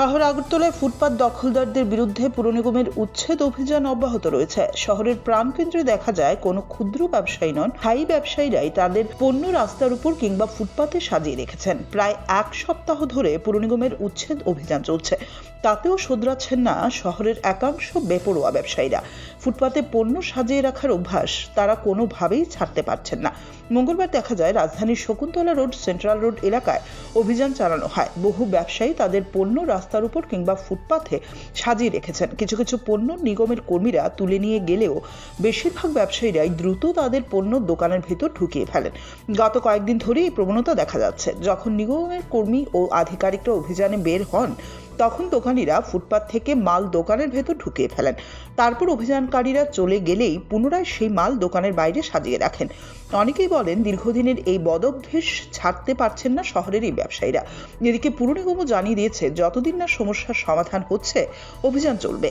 শহর আগরতলায় ফুটপাত দখলদারদের বিরুদ্ধে পুর নিগমের উচ্ছেদ অভিযান অব্যাহত রয়েছে। শহরের প্রাণকেন্দ্রে দেখা যায় কোনো ক্ষুদ্র ব্যবসায়ী নন, স্থায়ী ব্যবসায়ীরাই তাদের পণ্য রাস্তার উপর কিংবা ফুটপাতে সাজিয়ে রেখেছেন। প্রায় এক সপ্তাহ ধরে পুর নিগমের উচ্ছেদ অভিযান চলছে, তাতেও শোধরাচ্ছেন না শহরের একাংশ বেপরোয়া ব্যবসায়ীরা। ফুটপাতে পণ্য সাজিয়ে রাখার অভ্যাস তারা কোনোভাবেই ছাড়তে পারছেন না। মঙ্গলবার দেখা যায় রাজধানীর শকুন্তলা রোড, সেন্ট্রাল রোড এলাকায় অভিযান চালানো হয়। বহু ব্যবসায়ী তাদের পণ্য রাস্তার উপর কিংবা ফুটপাথে সাজিয়ে রেখেছেন। কিছু কিছু পণ্য নিগমের কর্মীরা তুলে নিয়ে গেলেও বেশিরভাগ ব্যবসায়ীরাই দ্রুত তাদের পণ্য দোকানের ভেতর ঢুকিয়ে ফেলেন। গত কয়েকদিন ধরে এই প্রবণতা দেখা যাচ্ছে। যখন নিগমের কর্মী ও আধিকারিকরা অভিযানে বের হন, তখন দোকানিরা ফুটপাত থেকে মাল দোকানের ভেতর ঢুকিয়ে ফেলেন। তারপর অভিযানকারীরা চলে গেলেই পুনরায় সেই মাল দোকানের বাইরে সাজিয়ে রাখেন। অনেকেই বলেন, দীর্ঘদিনের এই বদঅভ্যাস ছাড়তে পারছেন না শহরের এই ব্যবসায়ীরা। এদিকে পুর নিগমও জানিয়ে দিয়েছে, যতদিন না সমস্যার সমাধান হচ্ছে অভিযান চলবে।